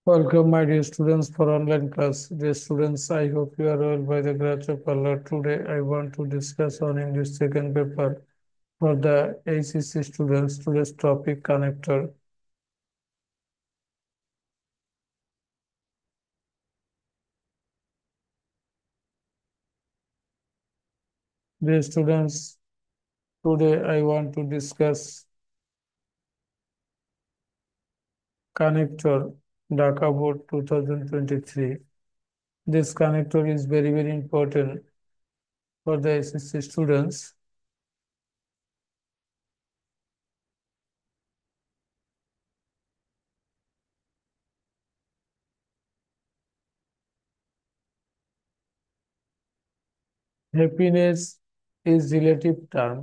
Welcome, my dear students, for online class. Dear students, I hope you are well by the grace of Allah. Today, I want to discuss on English second paper for the ACC students. Today's topic connector. Dear students, today I want to discuss connector Dhaka Board 2023. This connector is very important for the ACC students. Happiness is relative term.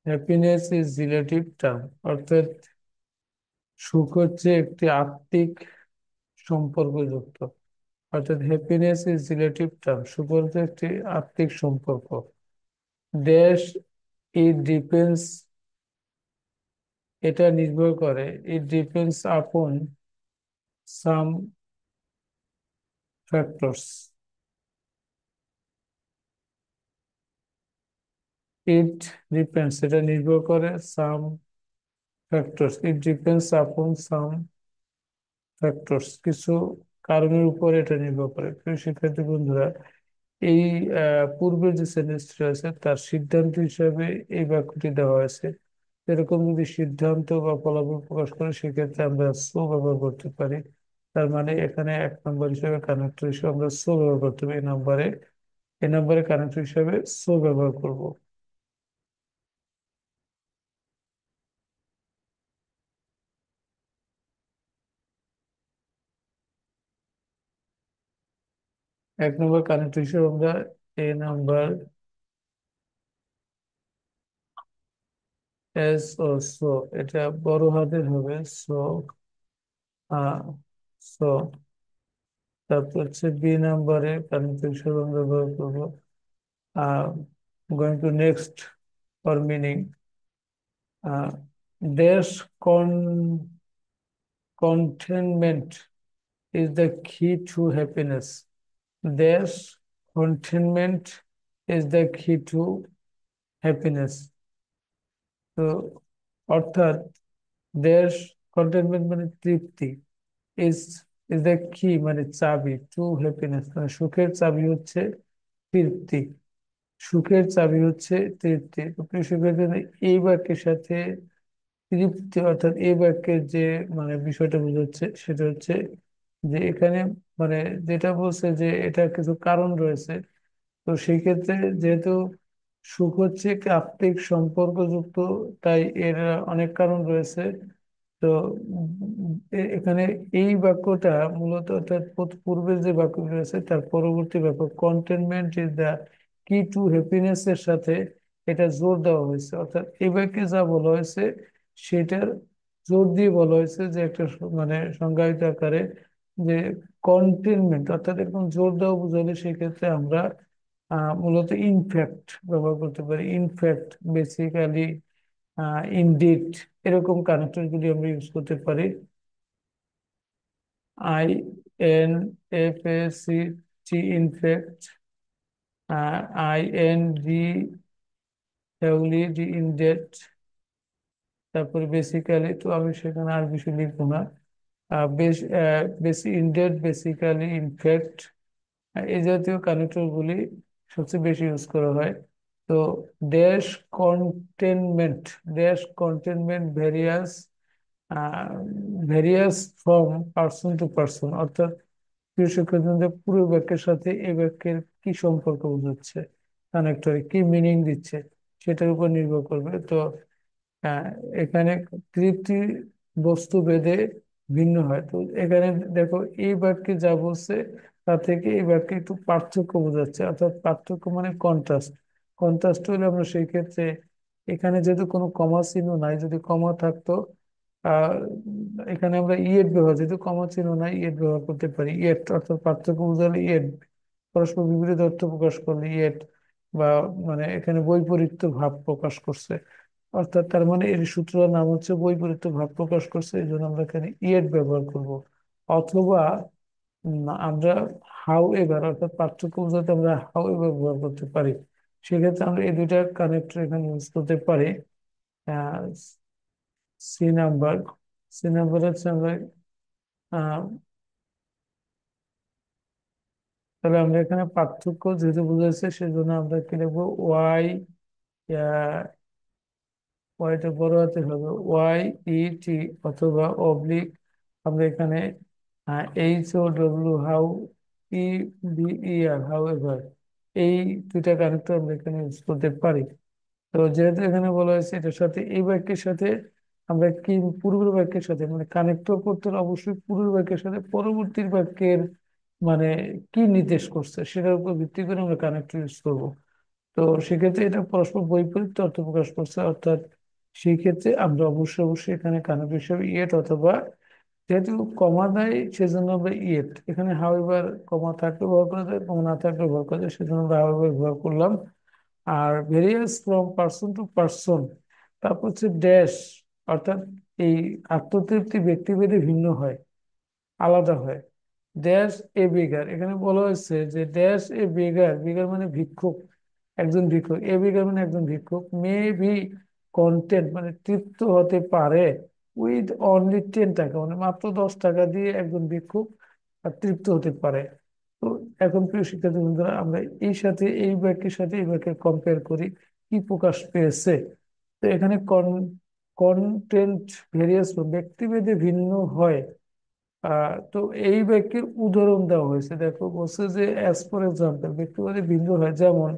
Happiness is relative term, অর্থাৎ সুখ হচ্ছে একটি আত্মিক সম্পর্কযুক্ত। অর্থাৎ happiness is relative term, সুখ হচ্ছে একটি আত্মিক সম্পর্ক। ড্যাশ ইট ডিপেন্ডস, এটা নির্ভর করে, it depends upon some factors. It depends, এটা নির্ভর করে সাম factors, it depends upon some factors, কিছু কারণের উপর এটা নির্ভর করে। প্রিয় শিক্ষার্থী বন্ধুরা, এই পূর্বের যে সেন্টেন্সটি আছে তার সিদ্ধান্ত হিসাবে এই বাক্যটি দেওয়া হয়েছে। এরকম যদি সিদ্ধান্ত বা ফলাফল প্রকাশ করে সেক্ষেত্রে আমরা সো ব্যবহার করতে পারি। তার মানে এখানে এক নম্বর হিসেবে কানেক্টর হিসেবে আমরা সো ব্যবহার করতে পারি। এই নম্বরে কানেক্টর হিসেবে সো ব্যবহার করব। এক নম্বর কানেক্টর হিসেবে আমরা এ নাম্বার এস ও সো, এটা বড় হাতের হবে সো। সো তারপর হচ্ছে বি নাম্বারে কানেক্টর হিসেবে আমরা ব্যবহার করবো going to next for meaning. There's contentment is the key to happiness. There's contentment is the key to happiness. তো অর্থাৎ দেশ কন্টেনমেন্ট মানে তৃপ্তি, ইজ ইজ দ্য কি মানে চাবি, টু হ্যাপিনেস মানে সুখের চাবি হচ্ছে তৃপ্তি। সুখের চাবি হচ্ছে তৃপ্তি। তো প্রিয় শিক্ষার্থী, এই বাক্যের সাথে তৃপ্তি অর্থাৎ এই বাক্যের যে মানে বিষয়টা বোঝাচ্ছে সেটা হচ্ছে যে এখানে মানে যেটা বলছে যে এটা কিছু কারণ রয়েছে। তো সেই ক্ষেত্রে যেহেতু সুখ হচ্ছে একটি আত্মিক সম্পর্কযুক্ত, তাই এর অনেক কারণ রয়েছে। তো এখানে এই বাক্যটা মূলত অর্থাৎ পূর্বের যে বাক্যটি রয়েছে তার পরবর্তী বাক্য কন্টেনমেন্ট ইজ দ্য কি টু হ্যাপিনেস এর সাথে এটা জোর দেওয়া হয়েছে। অর্থাৎ এই বাক্যে যা বলা হয়েছে সেটার জোর দিয়ে বলা হয়েছে যে একটা মানে সংজ্ঞায়িত আকারে যে কন্টেনমেন্ট, অর্থাৎ এরকম জোর দেওয়া বোঝালে সেক্ষেত্রে আমরা মূলত ইনফ্যাক্ট ব্যবহার করতে পারি। ইনফ্যাক্ট, বেসিক্যালি, ইনডিড, এরকম কানেক্টর গুলি আমরা ইউজ করতে পারি। I N F A C T, in fact. I N D হেভলি, ডি ইনডেড। তারপরে বেসিক্যালি, তো আমি সেখানে আর কিছু লিখবো না। বেশ, বেশি ইনডেড, বেসিক্যালি, ইনফ্যাক্ট, এই জাতীয় কানেক্টর গুলি সবচেয়ে বেশি ইউজ করা হয়। তো dash containment, dash containment various, various from person to person, অর্থাৎ প্রিয় শিক্ষার্থীদের পুরো বাক্যের সাথে এই বাক্যের কি সম্পর্ক বোঝাচ্ছে, কানেক্টরে কি মিনিং দিচ্ছে সেটার উপর নির্ভর করবে। তো হ্যাঁ, এখানে তৃপ্তি বস্তু ভেদে ভিন্ন হয়। তো এখানে দেখো এই বাক্যে যা বলছে তা থেকে এই বাক্যে একটু পার্থক্য বোঝাচ্ছে, অর্থাৎ পার্থক্য মানে কন্ট্রাস্ট। কন্ট্রাস্ট হলে আমরা সেই ক্ষেত্রে এখানে যেহেতু কোনো কমা চিহ্ন নাই, যদি কমা থাকতো আহ এখানে আমরা ইয়েট ব্যবহার, যেহেতু কমা চিহ্ন নাই ইয়েট ব্যবহার করতে পারি। ইয়েট অর্থাৎ পার্থক্য বোঝালে ইয়েট, পরস্পর বিপরীত অর্থ প্রকাশ করলে ইয়েট, বা মানে এখানে বৈপরীত্য ভাব প্রকাশ করছে। অর্থাৎ তার মানে এর সূত্র নাম হচ্ছে বৈপরীত্য ভাব প্রকাশ করছে, এই জন্য আমরা এখানে ইয়েট ব্যবহার করব। অথবা আমরা হাউ এভার অর্থাৎ পার্থক্য বোঝাতে আমরা হাউ এভার ব্যবহার করতে পারি। সেক্ষেত্রে আমরা এই দুইটা কানেক্টর এখানে ইউজ করতে পারি। সি নাম্বার, সি নাম্বার হচ্ছে আমরা আহ, তাহলে আমরা এখানে পার্থক্য যেহেতু বুঝেছে সেজন্য আমরা কি লিখবো, ওয়াই, ওয়াইটা বড় হাতে হবে, ওয়াই ই টি, অথবা অবলিক আমরা এখানে H O W, how, E V E R, however, এই দুইটা কানেক্টর আমরা এখানে ইউজ করতে পারি। তো যেহেতু এখানে বলা হয়েছে এটার সাথে এই বাক্যের সাথে আমরা কি পূর্বের বাক্যের সাথে মানে কানেক্ট করতে হলে অবশ্যই পূর্বের বাক্যের সাথে পরবর্তী বাক্যের মানে কি নির্দেশ করছে সেটার উপর ভিত্তি করে আমরা কানেক্ট ইউজ করবো। তো সেক্ষেত্রে এটা পরস্পর বৈপরীত্য অর্থ প্রকাশ করছে, অর্থাৎ সেই ক্ষেত্রে আমরা অবশ্যই অবশ্যই এখানে কানেক্ট হিসেবে ইয়েট অথবা, যেহেতু কমা নাই সেজন্য আমরা ইয়েট, এখানে হাউএভার কমা থাকলে ব্যবহার করা যায়, কমা না থাকলে ব্যবহার করা যায়, সেজন্য আমরা হাউএভার ব্যবহার করলাম। আর various from person to person, তারপর হচ্ছে ড্যাশ, অর্থাৎ এই আত্মতৃপ্তি ব্যক্তিভেদে ভিন্ন হয়, আলাদা হয়। ড্যাশ এ বেগার, এখানে বলা হয়েছে যে ড্যাশ এ বেগার, বেগার মানে ভিক্ষুক, একজন ভিক্ষুক, এ বেগার মানে একজন ভিক্ষুক, মে বি কন্টেন্ট মানে তৃপ্ত হতে পারে উইথ অনলি 10 টাকা, মানে মাত্র 10 টাকা দিয়ে একজন ভিক্ষুক তৃপ্ত হতে পারে। তো এখন প্রিয় শিক্ষার্থী বন্ধুরা, আমরা এই সাথে এই বাক্যের সাথে এই বাক্যের কম্পেয়ার করি, কি প্রকাশ পেয়েছে। তো এখানে কন্টেন্ট ভেরিয়াস ব্যক্তিভেদে ভিন্ন হয়। তো এই বাক্যের উদাহরণ দেওয়া হয়েছে, দেখো বলছে যে অ্যাজ ফর এক্সাম্পল, ব্যক্তিবাদী ভিন্ন হয় যেমন,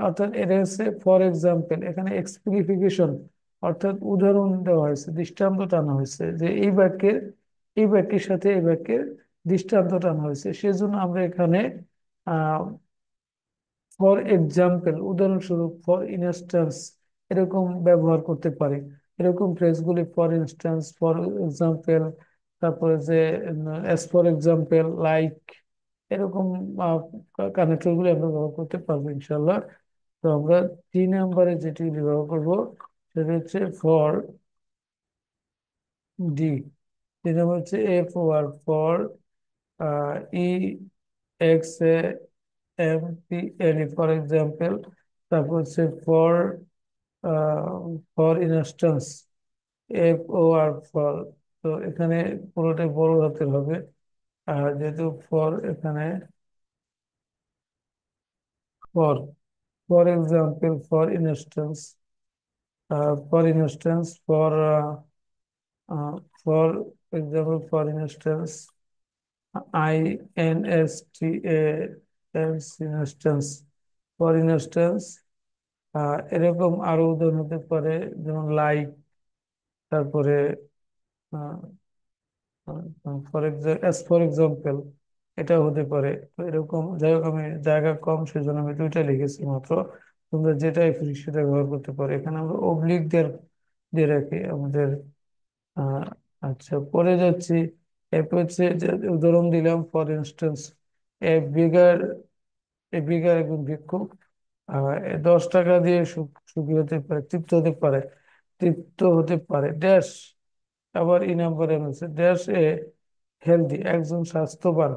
অর্থাৎ এটা হচ্ছে ফর এক্সাম্পল, এখানে এক্সপ্লিফিকেশন অর্থাৎ উদাহরণ দেওয়া হয়েছে, দৃষ্টান্ত টানা হয়েছে যে এই বাক্যের, এই বাক্যের সাথে এই বাক্যের দৃষ্টান্ত টানা হয়েছে, সেজন্য আমরা এখানে ফর এক্সাম্পল উদাহরণস্বরূপ, ফর ইনস্ট্যান্স এরকম ব্যবহার করতে পারি। এরকম ফ্রেজগুলি ফর ইনস্ট্যান্স, ফর এক্সাম্পল, তারপরে যে অ্যাজ ফর এক্সাম্পল, লাইক, এরকম কানেক্টর গুলি আমরা ব্যবহার করতে পারবো ইনশাল্লাহ। তো আমরা 3 নম্বরে যেটি ব্যবহার করব সেটা হচ্ছে ফর ডি। 3 নম্বর হচ্ছে F or, for E X A M P N E, for example. তারপর হচ্ছে for instance, F O R, for. তো এখানে পুরোটাই বড় হাতের হবে, আর যেহেতু ফর এখানে for, for example, for instance, for instance, for example, for instance, I N S T A S, instance, for instance. এরকম আরো উদাহরণ হতে পারে, যেমন লাইক, তারপরে ফর এক্সাম্পল, এটা হতে পারে। তো এরকম যাই হোক, আমি জায়গা কম সেজন্য আমি দুইটা লিখেছি মাত্র, তোমরা যেটাই খুশি সেটা ব্যবহার করতে পারো। এখানে আমরা অবলিক দিয়ে দিয়ে রাখি আমাদের। আহ আচ্ছা, পরে যাচ্ছি। এরপর হচ্ছে যে উদাহরণ দিলাম, for instance, A bigger, A bigger একজন ভিক্ষুক 10 টাকা দিয়ে সুখী হতে পারে, তৃপ্ত হতে পারে, তৃপ্ত হতে পারে ড্যাশ। আবার ই নাম্বারে আছে ড্যাশ এ হেলদি, একজন স্বাস্থ্যবান,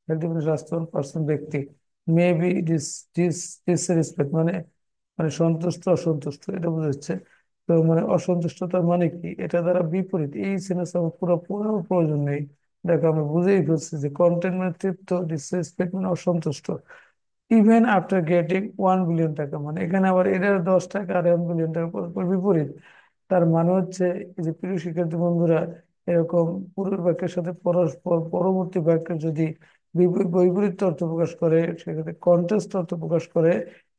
হেলদি মানে স্বাস্থ্যবান পার্সন ব্যক্তি, মে বি ডিসরেসপেক্ট মানে মানে সন্তুষ্ট অসন্তুষ্ট এটা বোঝাচ্ছে। তো মানে অসন্তুষ্টতার মানে কি, এটা দ্বারা বিপরীত, এই সেন্স আমার পুরো পুরো প্রয়োজন নেই। দেখো আমরা বুঝেই ফেলছি যে কন্টেন্ট মানে তৃপ্ত, ডিসরেসপেক্ট মানে অসন্তুষ্ট। ইভেন আফটার গেটিং 1 বিলিয়ন টাকা, মানে এখানে আবার এটার 10 টাকা আর 1 বিলিয়ন টাকা পরস্পর বিপরীত। তার মানে হচ্ছে এই যে প্রিয় শিক্ষার্থী বন্ধুরা, এরকম পূর্বের বাক্যের সাথে পরস্পর পরবর্তী বাক্য যদি বৈপরীত্য অর্থ প্রকাশ করে, সেক্ষেত্রে কন্ট্রাস্ট অর্থ প্রকাশ করে,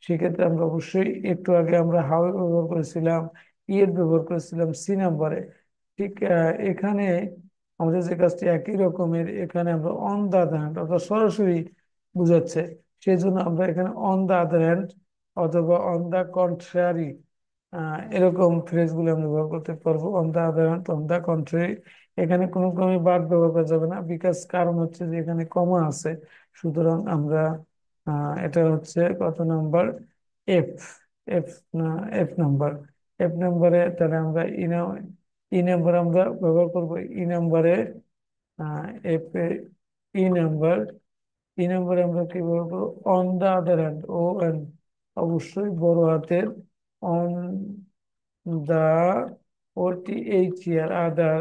সেক্ষেত্রে আমরা অবশ্যই একটু আগে আমরা হাউ ব্যবহার করেছিলাম, ইয়ের ব্যবহার করেছিলাম সি নাম্বারে। ঠিক এখানে আমাদের যে কাজটি একই রকমের, এখানে আমরা অন দা আদার হ্যান্ড অর্থাৎ সরাসরি বুঝাচ্ছে, সেই জন্য আমরা এখানে অন দা আদার হ্যান্ড অথবা অন দা কন্ট্রারি এরকম ফ্রেজ গুলো আমরা ব্যবহার করতে পারবো। On the other hand, on the contrary, এখানে কোনো ক্রমে বাদ ব্যবহার করা যাবে না, বিকজ কারণ হচ্ছে যে এখানে কমা আছে। সুতরাং আমরা এটা হচ্ছে কত নাম্বার, এফ, এফ না, এফ নাম্বার। এফ নাম্বারে তাহলে আমরা ই নাম্বার আমরা ব্যবহার করবো, ই নাম্বারে এফ ই নাম্বার, ই নাম্বারে আমরা কি বলবো? On the other hand, O N অবশ্যই বড় হাতের। On the, O T H E R, other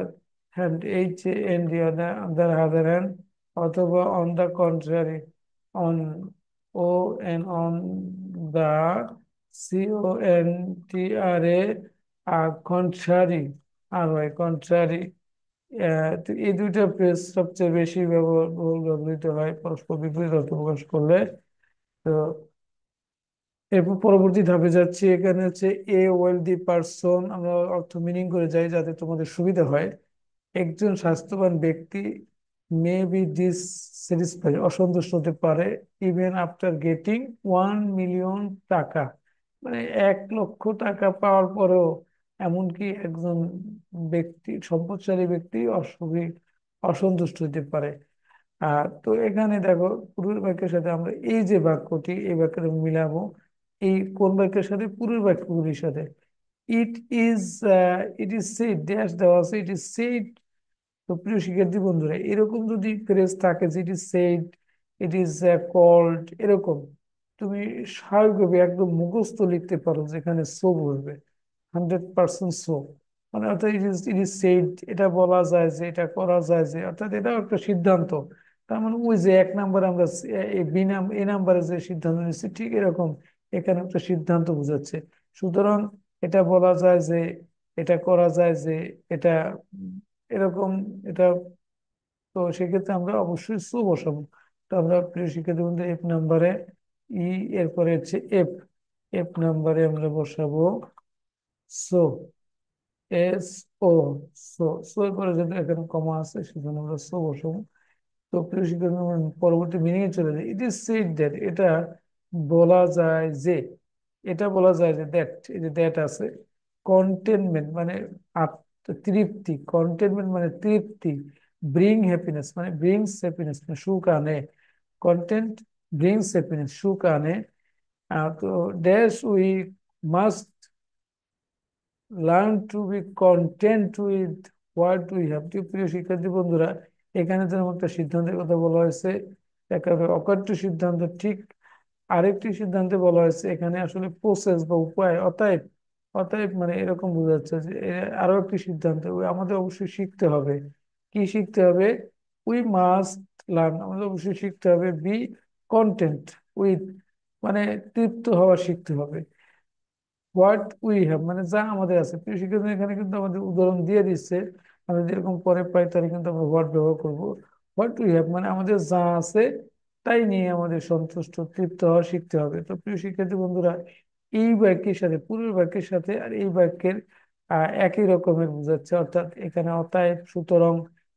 hand, H A N D, other other hand, অথবা on the contrary, on, O N, on the, C O N T R A, R contrary, R Y contrary. তো এই দুইটা phrase সবচেয়ে বেশি বহুল ব্যবহৃত হয় পরস্পর বিপরীত অর্থ প্রকাশ করলে। তো এরপর পরবর্তী ধাপে যাচ্ছি। এখানে হচ্ছে এ ওয়েলদি পারসন, আমরা অর্থ মিনিং করে যাই যাতে তোমাদের সুবিধা হয়। একজন স্বাস্থ্যবান ব্যক্তি মে বি ডিসস্যাটিসফাইড, অসন্তুষ্ট হতে পারে, ইভেন আফটার গেটিং 1 মিলিয়ন টাকা, মানে 1 লক্ষ টাকা পাওয়ার পরেও এমনকি একজন ব্যক্তি, সম্পদশালী ব্যক্তি অসন্তুষ্ট হতে পারে। তো এখানে দেখো, পূর্বের বাক্যের সাথে আমরা এই যে বাক্যটি, এই বাক্যটা মিলাবো এই কোন বাক্যের সাথে? পূর্বের বাক্যগুলির সাথে। It is, it is shed, dash দেওয়া আছে, ইট ইজ সেড। তো প্রিয় শিক্ষার্থী বন্ধুরা, এরকম যদি ফ্রেজ থাকে যে it is said, it is called, এরকম তুমি স্বাভাবিকভাবে একদম মুখস্থ লিখতে পারো, যেখানে সো বলবে 100% সো, মানে অর্থাৎ ইট ইজ সেইড, এটা বলা যায় যে, এটা করা যায় যে, অর্থাৎ এটাও একটা সিদ্ধান্ত। তার মানে ওই যে 1 নম্বরে আমরা এই নাম্বারে যে সিদ্ধান্ত নিচ্ছি, ঠিক এরকম এখানে একটা সিদ্ধান্ত বোঝাচ্ছে। সুতরাং এটা বলা যায় যে, এটা করা যায় যে, এটা উম, এরকম, এটা। তো সেক্ষেত্রে আমরা অবশ্যই সো বসাবো। তো আমরা প্রিয় শিক্ষার্থী বন্ধু, এফ নাম্বারে ই, এরপরে হচ্ছে এফ, এফ নাম্বারে আমরা বসাবো so, S O, so, so এর পরে যদি এখানে কমা আছে সেজন্য আমরা সো বসাবো। তো প্রিয় শিক্ষার্থী, আমরা পরবর্তী মিনিং এ চলে যাই। ইট ইজ সেড দ্যাট, এটা বলা যায় যে, এটা বলা যায় যে, দ্যাট, এই যে দ্যাট আছে। কন্টেনমেন্ট মানে তৃপ্তি, কন্টেনমেন্ট মানে তৃপ্তি। ব্রিং হ্যাপিনেস মানে ব্রিংস হ্যাপিনেস, মানে সুখ আনে। কন্টেন্ট ব্রিংস হ্যাপিনেস, সুখ আনে। তো dash we must learn to be content with what we have. প্রিয় শিক্ষার্থী বন্ধুরা, এখানে যেমন একটা সিদ্ধান্তের কথা বলা হয়েছে, একেবারে অকাট্য সিদ্ধান্ত, ঠিক আরেকটি সিদ্ধান্তে বলা হয়েছে এখানে আসলে প্রসেস বা উপায়, অতএব, অতএব মানে এরকম বোঝাচ্ছে যে আরো একটি সিদ্ধান্ত, আমাদের অবশ্যই শিখতে হবে। কি শিখতে হবে? উই মাস্ট লার্ন, আমাদের অবশ্যই শিখতে হবে। বি কন্টেন্ট উইথ, মানে তৃপ্ত হওয়া শিখতে হবে। হোয়াট উই হ্যাভ মানে যা আমাদের আছে। প্রিয় শিক্ষার্থী, এখানে কিন্তু আমাদের উদাহরণ দিয়ে দিচ্ছে। আমরা যেরকম পরে পাই তাহলে কিন্তু আমরা হোয়াট ব্যবহার করবো। হোয়াট উই হ্যাভ মানে আমাদের যা আছে তাই নিয়ে আমাদের সন্তুষ্ট, তৃপ্ত হওয়া শিখতে হবে। তো প্রিয় শিক্ষার্থী বন্ধুরা, এই বাক্যের সাথে, পূর্বের বাক্যের সাথে আর এই বাক্যের একই রকমের বোঝাচ্ছে, অর্থাৎ এখানে অতএব, সুতরাং,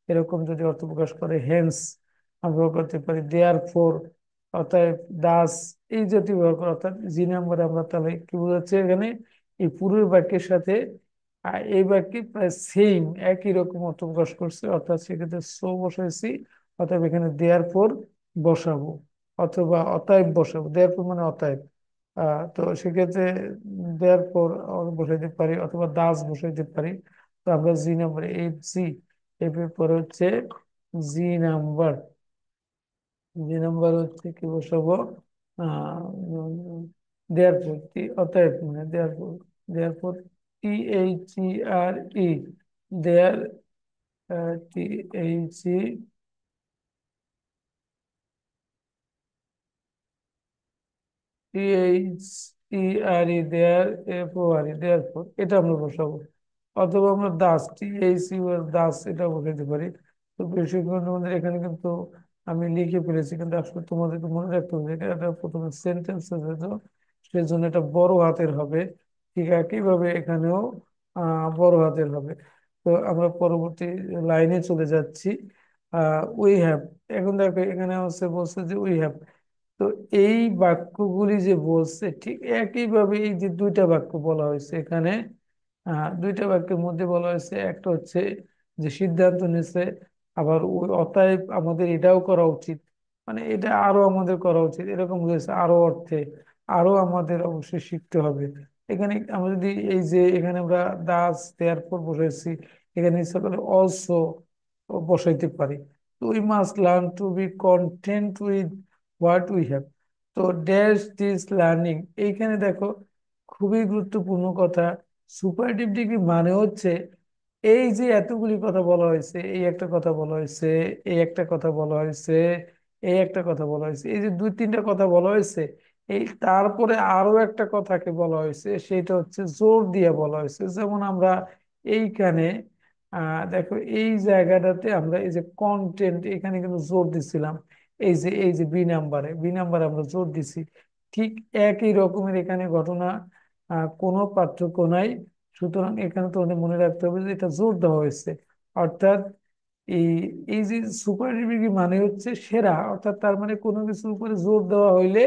এরকম যদি অর্থ প্রকাশ করে। হেন্স আমরা ব্যবহার করতে পারি, দেয়ার ফোর, অতএব, দাস, এই জাতীয় ব্যবহার করা। অর্থাৎ জি নাম্বারে আমরা তাহলে কি বোঝাচ্ছে এখানে? এই পূর্বের বাক্যের সাথে এই বাক্যে প্রায় সেম, একই রকম অর্থ প্রকাশ করছে, অর্থাৎ সেক্ষেত্রে সো বসাইছি, অতএব এখানে দেয়ার ফোর বসাবো, অথবা অতএব বসাবো। দেয়ার ফোর মানে অতএব। তো সেক্ষেত্রে দেয়ার ফোর বসাইতে পারি, অথবা দাস বসাইতে পারি। তো আমরা G number, F G, F এর পরে হচ্ছে জি নাম্বার, জি নাম্বার হচ্ছে কি বসাবো? দেয়ার ফোর, অতএব, মানে দেয়ার ফোর, দেয়ার ফোর, টি এইচ ই আর ই, দেয়ার, T H E, T H E আর ই, দেয়ার, এফ ও আর ই, দেয়ার ফোর, এটা আমরা বসাবো। অথবা আমরা দাস, টিএইচ ইউ এর দাস, এটা বসাইতে পারি। তো বেশি আমাদের এখানে কিন্তু আমি লিখে ফেলেছি, কিন্তু আসলে তোমাদেরকে মনে রাখতে হবে এটা এটা প্রথমে সেন্টেন্স, সেজন্য এটা বড় হাতের হবে। ঠিক একইভাবে এখানেও বড় হাতের হবে। তো আমরা পরবর্তী লাইনে চলে যাচ্ছি। উই হ্যাভ, এখন দেখো এখানে হচ্ছে বলছে যে উই হ্যাভ। তো এই বাক্যগুলি যে বলছে, ঠিক একইভাবে এই যে দুইটা বাক্য বলা হয়েছে এখানে, দুইটা বাক্যের মধ্যে বলা হয়েছে, একটা হচ্ছে যে সিদ্ধান্ত নিছে, আবার ওই অতএব আমাদের এটাও করা উচিত, মানে এটা আরো আমাদের করা উচিত, এরকম হয়েছে আরো অর্থে। আরো আমাদের অবশ্যই শিখতে হবে। এখানে আমরা যদি এই যে এখানে আমরা দাস দেয়ার পর বসেছি, এখানে ইচ্ছা করে অলসো, বসাইতে পারি। তো we must learn to be content with what we have. তো ড্যাশ দিস লার্নিং, এইখানে দেখো খুবই গুরুত্বপূর্ণ কথা। সুপারটিভ ডিগ্রি মানে হচ্ছে এই যে এতগুলি কথা বলা হয়েছে, এই একটা কথা বলা হয়েছে, এই একটা কথা বলা হয়েছে, এই একটা কথা বলা হয়েছে, এই যে দুই তিনটা কথা বলা হয়েছে, এই তারপরে আরো একটা কথাকে বলা হয়েছে, সেটা হচ্ছে জোর দিয়ে বলা হয়েছে। যেমন আমরা এইখানে দেখো এই জায়গাটাতে আমরা এই যে কন্টেন্ট, এখানে কিন্তু জোর দিছিলাম। এই যে বি নাম্বারে আমরা জোর দিছি। ঠিক একই রকমের এখানে ঘটনা, কোনো পার্থক্য নাই। সুতরাং এখানে তোমাদের মনে রাখতে হবে যে এটা জোর দেওয়া হয়েছে। অর্থাৎ এই এই যে সুপারলাটিভ মানে হচ্ছে সেরা, অর্থাৎ তার মানে কোনো কিছুর উপরে জোর দেওয়া হইলে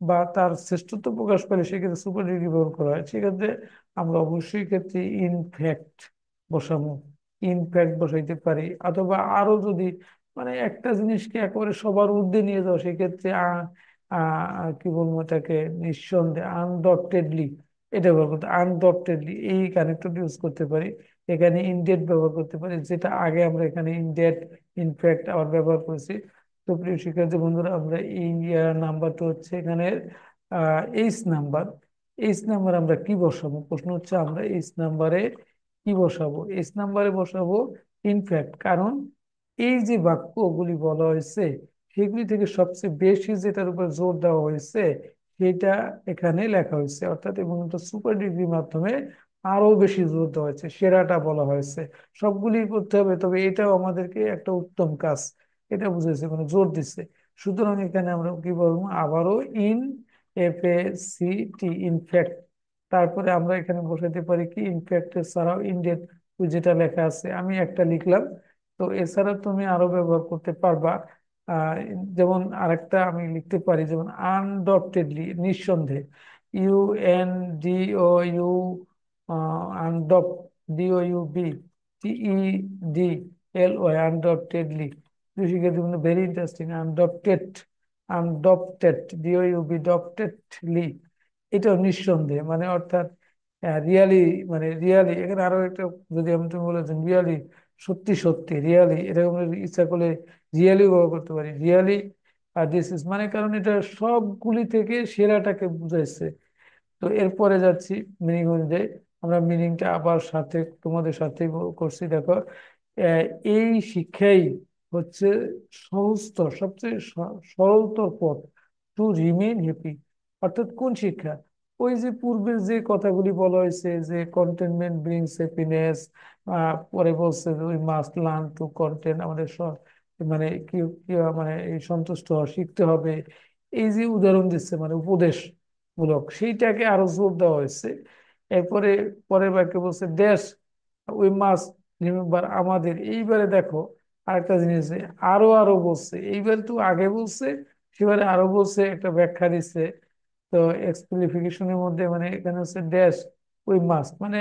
বা তার শ্রেষ্ঠত্ব প্রকাশ পেলে সেক্ষেত্রে সুপারলাটিভ ব্যবহার করা হয়। সেক্ষেত্রে আমরা অবশ্যই ক্ষেত্রে ইনফ্যাক্ট বসাবো, ইনফ্যাক্ট বসাইতে পারি। অথবা আরো যদি মানে একটা জিনিসকে একেবারে সবার ঊর্ধ্বে নিয়ে যাও, সেক্ষেত্রে কি বলবো এটাকে, নিঃসন্দেহে, আনডাউটেডলি, এটা ব্যবহার করতে, আনডাউটেডলি এই কানেক্টর ইউজ করতে পারি। এখানে ইনডেট ব্যবহার করতে পারি, যেটা আগে আমরা এখানে ইনডেট ইনফ্যাক্ট আবার ব্যবহার করেছি। তো প্রিয় শিক্ষার্থী বন্ধুরা, আমরা এই নাম্বারটা হচ্ছে এখানে এইচ নাম্বার। এইচ নাম্বার আমরা কি বসাবো, প্রশ্ন হচ্ছে আমরা এইচ নাম্বারে কি বসাবো। এইচ নাম্বারে বসাবো ইনফ্যাক্ট, কারণ এই যে বাক্যগুলি বলা হয়েছে সেগুলি থেকে সবচেয়ে বেশি যেটার উপর জোর দেওয়া হয়েছে সেটা এখানে লেখা হয়েছে। অর্থাৎ এবং সুপার ডিগ্রির মাধ্যমে আরো বেশি জোর দেওয়া হয়েছে, সেরাটা বলা হয়েছে। সবগুলি করতে হবে, তবে এটাও আমাদেরকে একটা উত্তম কাজ, এটা বুঝেছে, মানে জোর দিচ্ছে। সুতরাং এখানে আমরা কি বলবো, আবারও ইন, FACT, ইনফ্যাক্ট। তারপরে আমরা এখানে বসাতে পারি কি, ইনফ্যাক্ট ছাড়াও ইনডেট যেটা লেখা আছে আমি একটা লিখলাম। তো এছাড়া তুমি আরো ব্যবহার করতে পারবা। আহ যেমন আরেকটা আমি লিখতে পারি, যেমন আনডাউটেডলি, নিঃসন্দেহে, UNDOU, আনডপ, DOUB, TEDLY, very interesting, undoubted, undoubted, DOUB, এটাও নিঃসন্দেহে, মানে অর্থাৎ রিয়ালি, মানে রিয়ালি, এখানে আরো একটা, যদি আমি তুমি বলেছেন রিয়ালি, সত্যি সত্যি, রিয়ালি, এরকম ইচ্ছা করলে রিয়ালি ব্যবহার করতে পারি, রিয়ালি। আর দিস ইজ, মানে কারণ এটা সবগুলি থেকে সেরাটাকে বুঝাইছে। তো এরপরে যাচ্ছি মিনিং অনুযায়ী। আমরা মিনিংটা আবার সাথে তোমাদের সাথে করছি, দেখো। আহ, এই শিক্ষাই হচ্ছে সহজতর, সবচেয়ে সরলতর পথ টু রিমেইন হ্যাপি। অর্থাৎ কোন শিক্ষা, ওই যে পূর্বের যে কথাগুলি বলা হয়েছে যে কন্টেনমেন্ট ব্রিংস হ্যাপিনেস, পরে বলছে যে we must learn two content, আমাদের মানে কি কি মানে এই সন্তুষ্ট হওয়া শিখতে হবে। এই যে উদাহরণ দিচ্ছে মানে উপদেশ মূলক, সেইটাকে আরো জোর দেওয়া হয়েছে। এরপরে পরের বাক্যে বলছে দেশ, উই মাস্ট রিমেম্বার, আমাদের। এইবারে দেখো আরেকটা জিনিস যে আরো আরো বলছে, এইবারে তো আগে বলছে, সেবারে আরো বলছে, একটা ব্যাখ্যা দিচ্ছে। তো এক্সপ্লিফিকেশনের মধ্যে মানে এখানে হচ্ছে ড্যাশ উই মাস্ট, মানে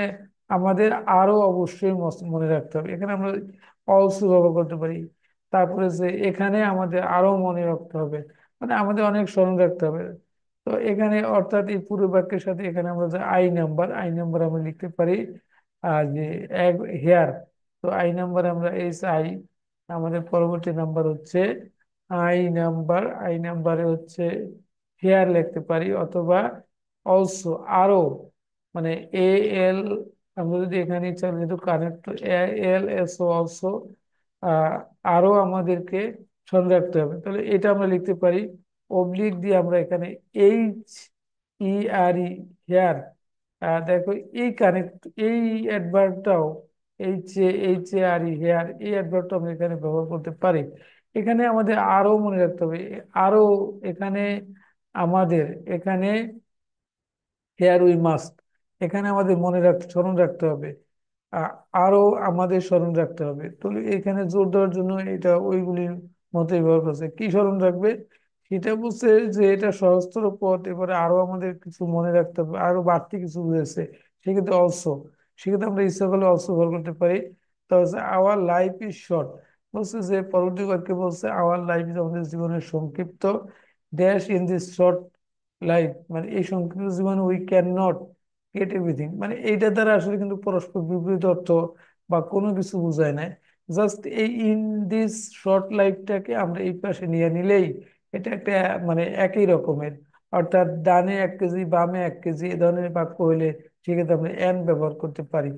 আমাদের আরো অবশ্যই মনে রাখতে হবে, এখানে আমরা অলসো ব্যবহার করতে পারি। তারপরে যে এখানে আমাদের আরো মনে রাখতে হবে, মানে আমাদের অনেক স্মরণ রাখতে হবে। তো এখানে অর্থাৎ এই পুরো বাক্যের সাথে এখানে আমরা যে আই নাম্বার আমরা লিখতে পারি, আর যে হেয়ার, তো আই নাম্বার আমরা SI, আমাদের পরবর্তী নাম্বার হচ্ছে আই নাম্বারে হচ্ছে হেয়ার লিখতে পারি, অথবা অলসো, আরো, মানে AL, আমরা যদি এখানে চাই যেহেতু কানেক্ট, ALSO অলসো, আরো আমাদেরকে স্মরণ রাখতে হবে। তাহলে এটা আমরা লিখতে পারি। অবলিক দিয়ে আমরা এখানে HERE, হেয়ার, দেখো এই কানেক্ট, এই অ্যাডভার্বটাও, HARE, হেয়ার, এই অ্যাডভার্বটা আমরা এখানে ব্যবহার করতে পারি। এখানে আমাদের আরো মনে রাখতে হবে, আরো, এখানে আমাদের, এখানে হেয়ার উই মাস্ট, এখানে আমাদের স্মরণ রাখতে হবে। আ- আরো আমাদের স্মরণ রাখতে হবে। তো এখানে জোর দেওয়ার জন্য এটা ওইগুলির মতোই ব্যবহার করছে, কি স্মরণ রাখবে সেটা বলছে যে এটা সহজতর পথ। এবারে আরো আমাদের কিছু মনে রাখতে হবে, আরো বাড়তি কিছু বুঝেছে, সেক্ষেত্রে অলসো, সেক্ষেত্রে আমরা ইচ্ছা করলে অলসো ব্যবহার করতে পারি। তো হচ্ছে আওয়ার লাইফ ইজ শর্ট, বলছে যে পরবর্তী বাক্যে বলছে আওয়ার লাইফ ইজ, আমাদের জীবনের সংক্ষিপ্ত, dash in this short life, মানে এই সংক্ষিপ্ত জীবনে we can not get everything, মানে এইটা দ্বারা আসলে কিন্তু পরস্পর বিপরীত অর্থ বা কোনো কিছু বোঝায় না। জাস্ট এই ইন দিস শর্ট লাইফটাকে আমরা এই পাশে নিয়ে নিলেই এটা একটা মানে একই রকমের, অর্থাৎ ডানে 1 কেজি বামে 1 কেজি এ ধরনের বাক্য হইলে সেক্ষেত্রে আমরা এন ব্যবহার করতে পারি।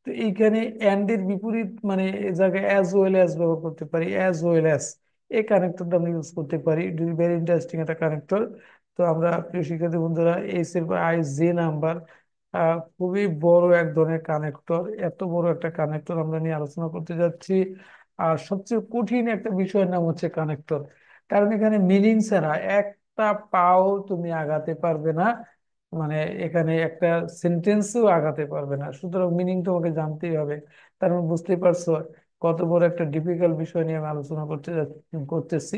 তো এইখানে এন্ড এর বিপরীত মানে এই জায়গায় অ্যাজ ওয়েল অ্যাজ ব্যবহার করতে পারি, অ্যাজ ওয়েল অ্যাজ এই কানেক্টরটা আমরা ইউজ করতে পারি। ভেরি ইন্টারেস্টিং একটা কানেক্টর। তো আমরা প্রিয় শিক্ষার্থী বন্ধুরা এইচ এর পর আই জে নাম্বার খুবই বড় এক ধরনের কানেক্টর, এত বড় একটা কানেক্টর আমরা নিয়ে আলোচনা করতে যাচ্ছি। আর সবচেয়ে কঠিন একটা বিষয়ের নাম হচ্ছে কানেক্টর, কারণ এখানে মিনিং ছাড়া একটা পাও তুমি আগাতে পারবে না, মানে এখানে একটা সেন্টেন্সও আগাতে পারবে না, সুতরাং মিনিং তোমাকে জানতেই হবে। তার মানে বুঝতেই পারছো কত বড় একটা ডিফিকাল্ট বিষয় নিয়ে আমি আলোচনা করতেছি।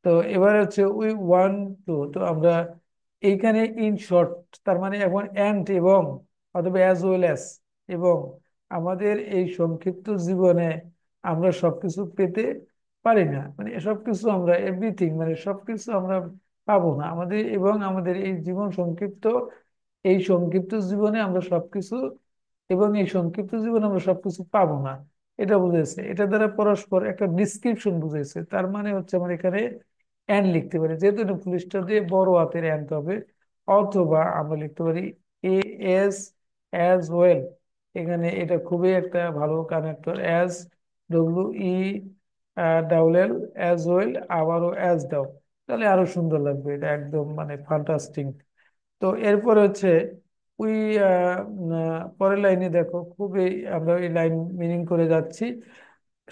তো এবার হচ্ছে উই ওয়ান টু, তো আমরা এইখানে ইন শর্ট, তার মানে এখন অ্যান্ড এবং অথবা অ্যাজ ওয়েল অ্যাজ এবং আমাদের এই সংক্ষিপ্ত জীবনে আমরা সবকিছু পেতে পারি না, মানে সবকিছু আমরা এভরিথিং মানে সবকিছু আমরা পাবো না আমাদের, এবং আমাদের এই জীবন সংক্ষিপ্ত, এই সংক্ষিপ্ত জীবনে আমরা সবকিছু, এবং এই সংক্ষিপ্ত জীবনে আমরা সবকিছু পাবো না, এটা বুঝেছে। এটা দ্বারা পরস্পর একটা ডিসক্রিপশন বুঝেছে, তার মানে হচ্ছে আমরা এখানে অ্যান লিখতে পারি, যেহেতু এটা ফুল স্টপ দিয়ে বড় হাতের অ্যান হবে, অথবা আমরা লিখতে পারি এ এস অ্যাজ ওয়েল। এখানে এটা খুবই একটা ভালো connector, as W E double L, as well আবারও অ্যাজ দাও, তাহলে আরো সুন্দর লাগবে, এটা একদম মানে ফান্টাস্টিং। তো এরপর হচ্ছে ওই পরের লাইনে দেখো খুবই আমরা এই লাইন মিনিং করে যাচ্ছি,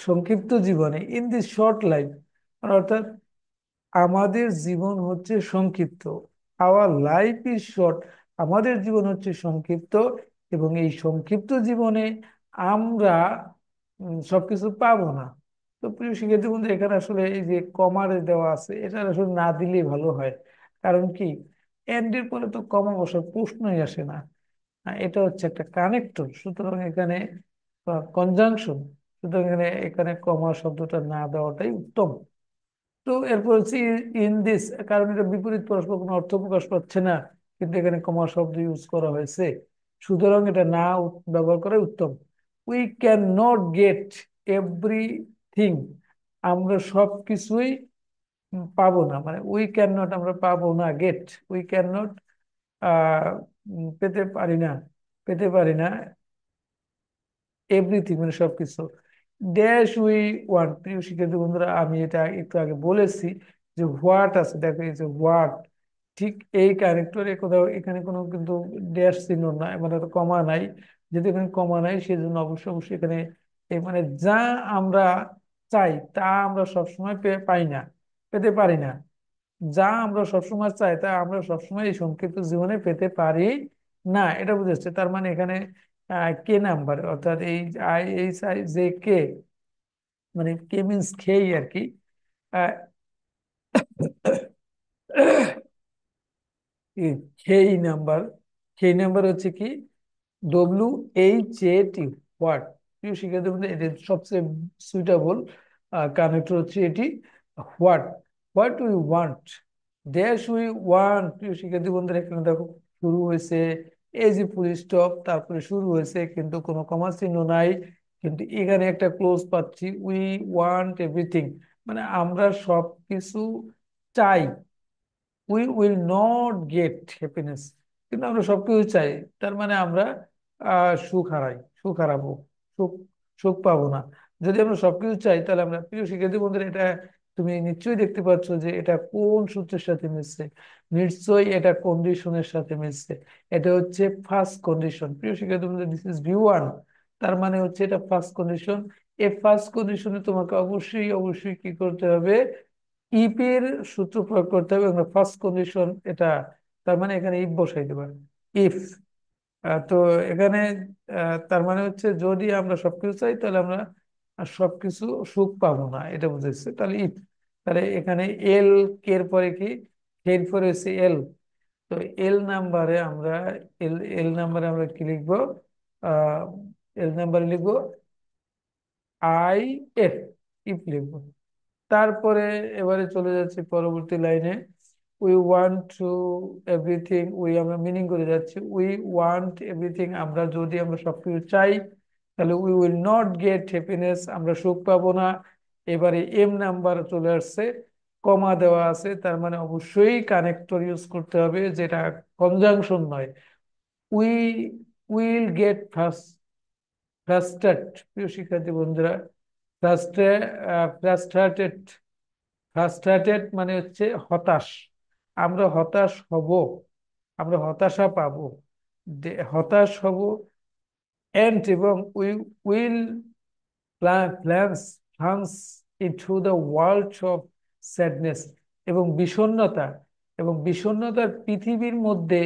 সংক্ষিপ্ত জীবনে ইন দিস শর্ট লাইফ, অর্থাৎ আমাদের জীবন হচ্ছে সংক্ষিপ্ত, আওয়ার লাইফ ইজ শর্ট, আমাদের জীবন হচ্ছে সংক্ষিপ্ত, এবং এই সংক্ষিপ্ত জীবনে আমরা সবকিছু পাবো না। তো প্রিয় শিক্ষার্থী বন্ধু, এখানে আসলে এই যে কমারে দেওয়া আছে এটা আসলে না দিলেই ভালো হয়, কারণ কি এন্ড এর পরে তো কমা বসার প্রশ্নই আসে না। এটা হচ্ছে একটা কানেক্টর, সুতরাং এখানে কনজাংশন, সুতরাং এখানে এখানে কমা শব্দটা না দেওয়াটাই উত্তম। তো এরপর হচ্ছে ইন দিস, কারণ এটা বিপরীত পরস্পর কোনো অর্থ প্রকাশ পাচ্ছে না, কিন্তু এখানে কমা শব্দ ইউজ করা হয়েছে, সুতরাং এটা না ব্যবহার করাই উত্তম। We can not get everything, আমরা সব কিছুই পাবো না, মানে উই ক্যান নট আমরা পাবো না, গেট উই ক্যান নট পেতে পারি না, পেতে পারি না এভরিথিং মানে সবকিছু। ড্যাশ উই ওয়ান্ট, প্রিয় শিক্ষার্থী বন্ধুরা আমি এটা একটু আগে বলেছি যে হোয়াট আছে, দেখো এই যে হোয়াট, ঠিক এই কানেক্টরে কোথাও এখানে কোনো কিন্তু ড্যাশ চিহ্ন নাই, মানে কমা নাই, যেহেতু এখানে কমা নাই সেজন্য অবশ্যই অবশ্যই এখানে এই মানে যা আমরা চাই তা আমরা সবসময় পাই না, পেতে পারি না, যা আমরা সবসময় চাই তা আমরা সবসময় এই সংক্ষিপ্ত জীবনে পেতে পারি না, এটা বুঝেছে। তার মানে এখানে কে নাম্বার, অর্থাৎ এই I H I J K, মানে কে মিনস খেই আর কি। আহ, এই খেই নাম্বার, খেই নাম্বার হচ্ছে কি WHAT, হোয়াট। প্রিয় শিক্ষার্থী বন্ধু, এটা সবচেয়ে সুইটেবল কানেক্টর হচ্ছে এটি, what, what we want, dash we want. প্রিয় শিক্ষার্থী বন্ধুরা এখানে দেখো শুরু হয়েছে এই যে ফুল স্টপ, তারপরে শুরু হয়েছে কিন্তু কোনো কমা চিহ্ন নাই, কিন্তু এখানে একটা ক্লোজ পাচ্ছি, উই ওয়ান্ট এভরিথিং, মানে আমরা সব কিছু চাই। We will not get happiness, কিন্তু আমরা সবকিছু চাই, তার মানে আমরা সুখ হারাই, সুখ হারাবো, সুখ সুখ পাবো না। যদি আমরা সবকিছু চাই তাহলে আমরা, প্রিয় শিক্ষার্থী বন্ধুরা এটা তুমি নিশ্চয়ই দেখতে পাচ্ছ যে এটা কোন সূত্রের সাথে মিলছে, নিশ্চয়ই এটা কন্ডিশনের সাথে মিলছে। এটা হচ্ছে ফার্স্ট কন্ডিশন, প্রিয় শিক্ষার্থী বন্ধুরা দিস ইজ V1, তার মানে হচ্ছে এটা ফার্স্ট কন্ডিশন। এই ফার্স্ট কন্ডিশনে তোমাকে অবশ্যই অবশ্যই কি করতে হবে, ইফ এর সূত্র প্রয়োগ করতে হবে, আমরা ফার্স্ট কন্ডিশন এটা, তার মানে এখানে ইফ বসাই দেবো, ইফ। তো এখানে তার মানে হচ্ছে যদি আমরা সবকিছু চাই তাহলে আমরা সবকিছু সুখ পাবো না, এটা বুঝেছে। তাহলে ইফ, তাহলে এখানে এল, কে এর পরে কি, কে এর পরে হচ্ছে এল, তো এল নাম্বারে আমরা, এল নাম্বারে আমরা কি লিখবো, আহ এল নাম্বারে লিখবো আই এফ, ইফ লিখবো। তারপরে এবারে চলে যাচ্ছি পরবর্তী লাইনে, we want to everything, we আমরা মিনিং করে যাচ্ছি, উই ওয়ান্ট এভরিথিং, আমরা যদি আমরা সবকিছু চাই, তাহলে we will not get happiness, আমরা সুখ পাবো না। এবারে এম নাম্বার চলে আসছে, কমা দেওয়া আছে, তার মানে অবশ্যই কানেক্টর ইউজ করতে হবে, যেটা কনজাংশন নয়। উই উইল গেট ফ্রাস্ট্রেট, প্রিয় শিক্ষার্থী বন্ধুরা, ফ্রাস্ট্রেটেড, ফ্রাস্ট্রেটেড মানে হচ্ছে হতাশ, আমরা হতাশ হব, আমরা হতাশা পাবো, হতাশ হব। এন্ড এবং we will plunge plunge into the world of sadness, এবং বিষণ্ণতা, এবং বিষণ্ণতার পৃথিবীর মধ্যে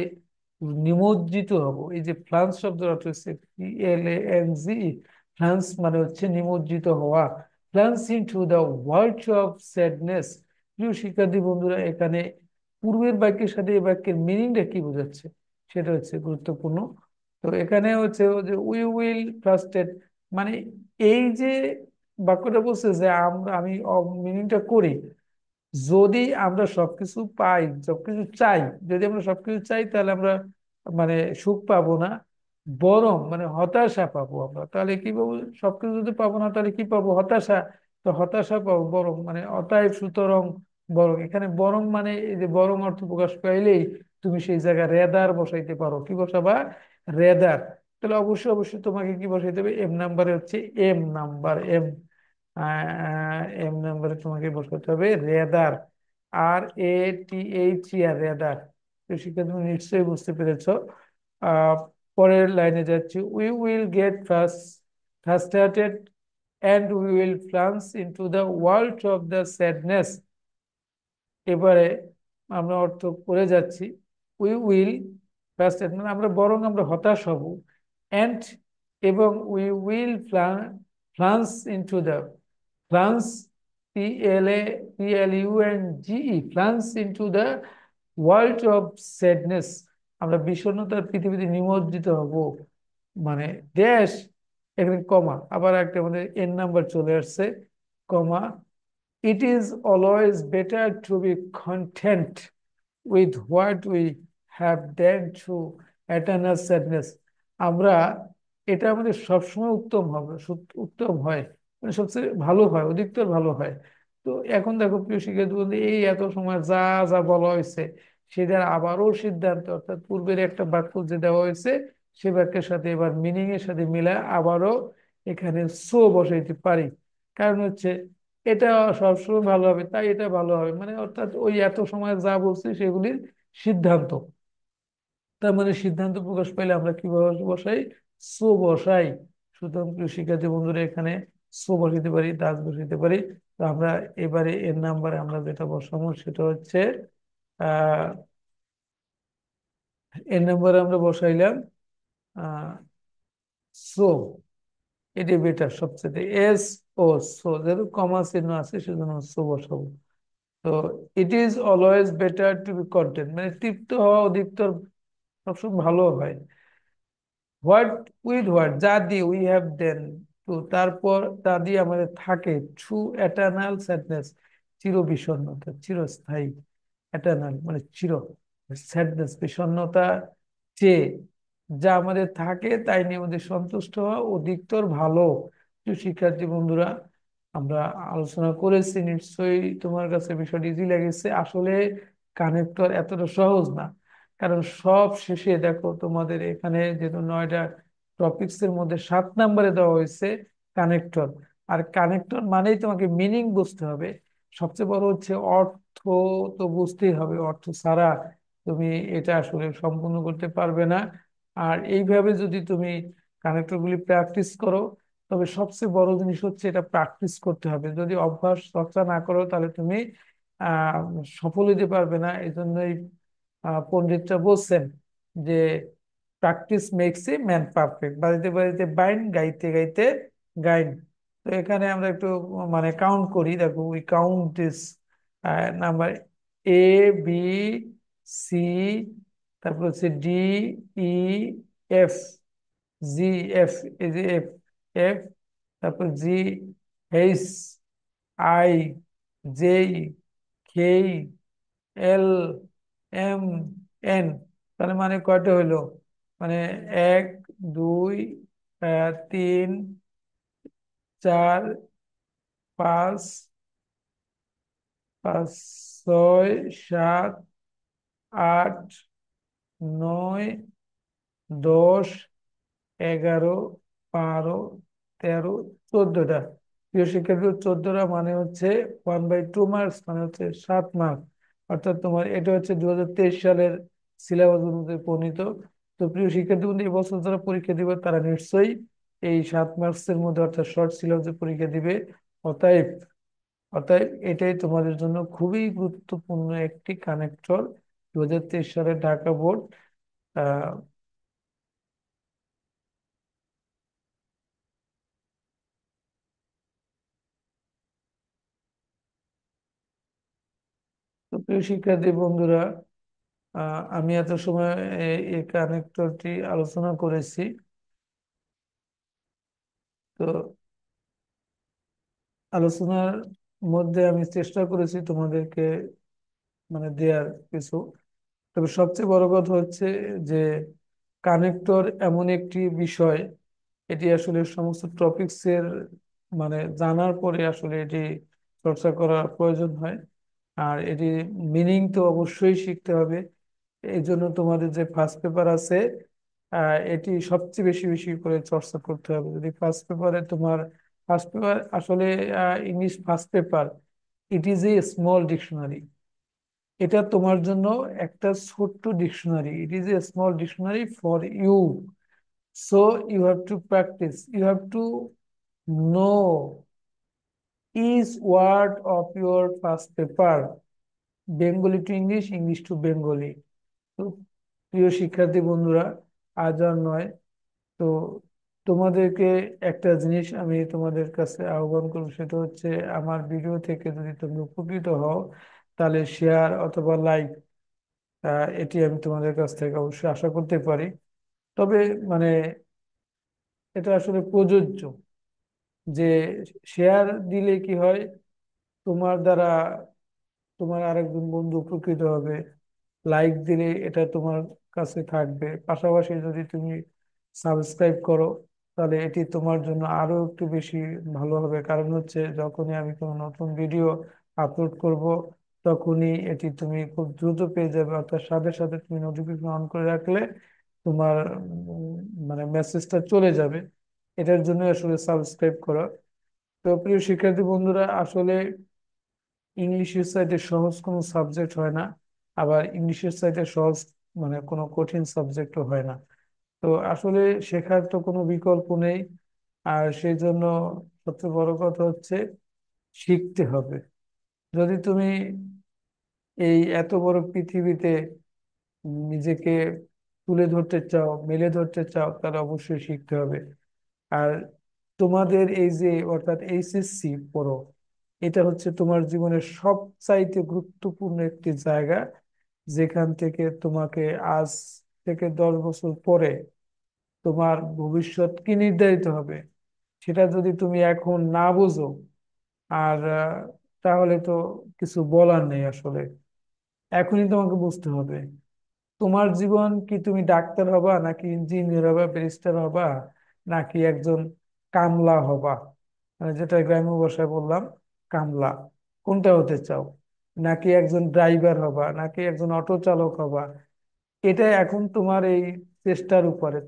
নিমজ্জিত হব। এই যে ফ্লান্স শব্দের অর্থ হচ্ছে PLANZ, ফ্লান্স মানে হচ্ছে নিমজ্জিত হওয়া, plunge into the world of sadness. প্রিয় শিক্ষার্থী বন্ধুরা, এখানে পূর্বের বাক্যের সাথে এই বাক্যের মিনিংটা কি বোঝাচ্ছে সেটা হচ্ছে গুরুত্বপূর্ণ। তো এখানে হচ্ছে যে উই উইল ট্রাস্টেড, মানে এই যে বাক্যটা বলছে যে আমি মিনিংটা করি, যদি আমরা সবকিছু পাই, সবকিছু চাই, যদি আমরা সবকিছু চাই তাহলে আমরা মানে সুখ পাবো না, বরং মানে হতাশা পাবো আমরা। তাহলে কি পাবো? সবকিছু যদি পাবো না তাহলে কি পাবো? হতাশা। তো হতাশা পাবো, বরং মানে অতএব সুতরাং বরং, এখানে বরং মানে এই যে বরং অর্থ প্রকাশ পাইলেই তুমি সেই জায়গায় রেদার বসাইতে পারো। কি বসাবা? রেদার। তাহলে অবশ্যই অবশ্যই তোমাকে কি বসাইতে হবে? এম নাম্বারে হচ্ছে এম নাম্বার, এম নাম্বারে তোমাকে বসাতে হবে রেদার, RATH, রেদার। তো শিক্ষা তুমি নিশ্চয়ই বুঝতে পেরেছো। আহ পরের লাইনে যাচ্ছি, we will get frustrated and we will plunge into the world of the sadness. এবারে আমরা অর্থ করে যাচ্ছি, উই উইল ফ্রাস্ট্রেট মানে আমরা বরং আমরা হতাশ হব, অ্যান্ড এবং we will plunge into the, plunge PLANGE, plunge into the world of sadness, আমরা বিষণ্ণতার পৃথিবীতে নিমজ্জিত হব, মানে দেশ, এখানে কমা, আবার একটা আমাদের এন নাম্বার চলে আসছে, কমা, it is always better to be content with what we have than to eternal sadness, আমরা, এটা আমাদের সবসময় উত্তম হবে, উত্তম হয়, মানে সবচেয়ে ভালো হয়, অধিকতর ভালো হয়। তো এখন দেখো প্রিয় শিক্ষার্থী বন্ধু, এই এত সময় যা যা বলা হয়েছে সেটার আবারও সিদ্ধান্ত, অর্থাৎ পূর্বের একটা বাক্য যে দেওয়া হয়েছে সে বাক্যের সাথে এবার মিনিং এর সাথে মিলায় আবারও এখানে সো বসাইতে পারি। কারণ হচ্ছে এটা সবসময় ভালো হবে তাই এটা ভালো হবে, মানে অর্থাৎ ওই এত সময় যা বলছি সেগুলির সিদ্ধান্ত। তার মানে সিদ্ধান্ত প্রকাশ পাইলে আমরা কিভাবে বসাই? সো বসাই। সুতরাং প্রিয় শিক্ষার্থী বন্ধুরা, এখানে সো বসাইতে পারি, দাস বসাইতে পারি। তো আমরা এবারে এর নাম্বারে আমরা যেটা বসাবো সেটা হচ্ছে আহ এর নাম্বারে আমরা বসাইলাম আহ সো, এটি বেটার সবচেয়ে, SO, সো যেহেতু কমা চিহ্ন আছে সেজন্য সো বসাবো। তো it is always better to be content, মানে তৃপ্ত হওয়া অধিকতর সবসময় ভালো হয়। হোয়াট উইথ হোয়াট, যা দিয়ে, উই হ্যাভ দেন, তো তারপর তা দিয়ে আমাদের থাকে, ট্রু এটার্নাল স্যাডনেস, চির বিষণ্ণতা, চিরস্থায়ী, এটার্নাল মানে চির, স্যাডনেস বিষণ্ণতা, চেয়ে যা আমাদের থাকে তাই নিয়ে আমাদের সন্তুষ্ট হওয়া অধিকতর ভালো। তো শিক্ষার্থী বন্ধুরা, আমরা আলোচনা করেছি, নিশ্চয়ই তোমার কাছে বিষয়টি ইজি লেগেছে। আসলে কানেক্টর এতটা সহজ না, কারণ সব শেষে দেখো তোমাদের এখানে যেহেতু 9টা টপিকস এর মধ্যে 7 নম্বরে দেওয়া হয়েছে কানেক্টর। আর কানেক্টর মানেই তোমাকে মিনিং বুঝতে হবে, সবচেয়ে বড় হচ্ছে অর্থ, তো বুঝতেই হবে, অর্থ ছাড়া তুমি এটা আসলে সম্পূর্ণ করতে পারবে না। আর এইভাবে যদি তুমি কানেক্টর গুলি প্র্যাকটিস করো, তবে সবচেয়ে বড় জিনিস হচ্ছে এটা প্র্যাকটিস করতে হবে, যদি অভ্যাস চর্চা না করো তাহলে তুমি আহ সফল হতে পারবে না। এই জন্যই পণ্ডিতরা বলছেন যে practice makes a man perfect, বাড়িতে বাড়িতে বাইন, গাইতে গাইতে গাইন। তো এখানে আমরা একটু মানে কাউন্ট করি, দেখো we count this number, A B C, তারপর হচ্ছে D E F, GF, এই যে এফ, তারপর GH I J K L M N, তাহলে মানে কয়টা হইলো? মানে 1 2 তিন, চার, পাঁচ, পাঁচ, ছয়, সাত, আট, নয়, 10, 11, 12, 13, 14টা। প্রিয় শিক্ষার্থী, 14টা মানে হচ্ছে 1/2 মার্কস, মানে হচ্ছে 7 মার্ক। অর্থাৎ তোমার এটা হচ্ছে 2023 সালের সিলেবাস অনুযায়ী প্রণীত। তো প্রিয় শিক্ষার্থী বন্ধু, এবছর যারা পরীক্ষা দিবে তারা নিশ্চয়ই এই 7 মার্কসের মধ্যে অর্থাৎ শর্ট সিলেবাসে পরীক্ষা দিবে। অতএব অতএব এটাই তোমাদের জন্য খুবই গুরুত্বপূর্ণ একটি কানেক্টর। 2023 সালের ঢাকা বোর্ড আহ তো প্রিয় শিক্ষার্থী বন্ধুরা, আমি এত সময় এই কানেক্টরটি আলোচনা করেছি। তো আলোচনার মধ্যে আমি চেষ্টা করেছি তোমাদেরকে মানে দেয়ার কিছু। তবে সবচেয়ে বড় কথা হচ্ছে যে কানেক্টর এমন একটি বিষয়, এটি আসলে সমস্ত টপিকস এর মানে জানার পরে আসলে এটি চর্চা করার প্রয়োজন হয়। আর এটি মিনিং তো অবশ্যই শিখতে হবে। এই জন্য তোমাদের যে ফার্স্ট পেপার আছে, এটি সবচেয়ে বেশি বেশি করে চর্চা করতে হবে। যদি ফার্স্ট পেপারে তোমার ফার্স্ট পেপার আসলে English first paper, it is a small dictionary. এটা তোমার জন্য একটা ছোট্ট dictionary, it is a small dictionary for you. So you have to practise, you have to know each word of your first paper, Bengali to English, English to Bengali. তো প্রিয় শিক্ষার্থী বন্ধুরা, আজ আর নয়। তো তোমাদেরকে একটা জিনিস আমি তোমাদের কাছে আহ্বান করবো, সেটা হচ্ছে আমার ভিডিও থেকে যদি তুমি উপকৃত হও তাহলে শেয়ার অথবা লাইক, এটি আমি তোমাদের কাছ থেকে অবশ্যই আশা করতে পারি। তবে মানে এটা আসলে প্রযোজ্য যে শেয়ার দিলে কি হয়, তোমার দ্বারা তোমার আরেকজন বন্ধু উপকৃত হবে। লাইক দিলে এটা তোমার কাছে থাকবে, পাশাপাশি যদি তুমি সাবস্ক্রাইব করো তাহলে এটি তোমার জন্য আরো একটু বেশি ভালো হবে। কারণ হচ্ছে যখনই আমি কোনো নতুন ভিডিও আপলোড করব, তখনই এটি তুমি খুব দ্রুত পেয়ে যাবে। অর্থাৎ সাথে সাথে তুমি নোটিফিকেশন অন করে রাখলে তোমার মানে মেসেজটা চলে যাবে। এটার জন্য আসলে সাবস্ক্রাইব করা। তো প্রিয় শিক্ষার্থী বন্ধুরা, আসলে ইংলিশের চাইতে সহজ কোনো সাবজেক্ট হয় না, আবার ইংলিশের চাইতে সহজ মানে কোনো কঠিন সাবজেক্টও হয় না। তো আসলে শেখার তো কোনো বিকল্প নেই। আর সেই জন্য সবচেয়ে বড় কথা হচ্ছে শিখতে হবে। যদি তুমি এই এত বড় পৃথিবীতে নিজেকে তুলে ধরতে চাও, মেলে ধরতে চাও, তাহলে অবশ্যই শিখতে হবে। আর তোমাদের এই যে অর্থাৎ এইচএসসি পড়ো, এটা হচ্ছে তোমার জীবনের সবচাইতে গুরুত্বপূর্ণ একটি জায়গা, যেখান থেকে তোমাকে আজ থেকে 10 বছর পরে তোমার ভবিষ্যৎ কি নির্ধারিত হবে সেটা যদি তুমি এখন না বুঝো, আর তাহলে তো কিছু বলার নেই আসলে। এখনই তোমাকে বুঝতে হবে তোমার জীবন কি, তুমি ডাক্তার হবা নাকি ইঞ্জিনিয়ার হবা, ব্যারিস্টার হবা, নাকি একজন কামলা হবা, মানে যেটা গ্রাম্য ভাষায় বললাম কামলা, কোনটা হতে চাও? নাকি একজন ড্রাইভার হবা, নাকি একজন অটো চালক হবা? এটা এখন তোমার এই চেষ্টার উপরে,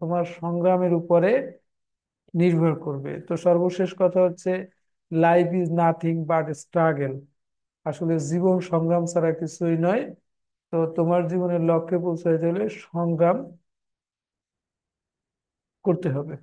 তোমার সংগ্রামের উপরে নির্ভর করবে। তো সর্বশেষ কথা হচ্ছে, life is nothing but struggle. আসলে জীবন সংগ্রাম ছাড়া কিছুই নয়। তো তোমার জীবনের লক্ষ্যে পৌঁছাতে হলে সংগ্রাম করতে হবে।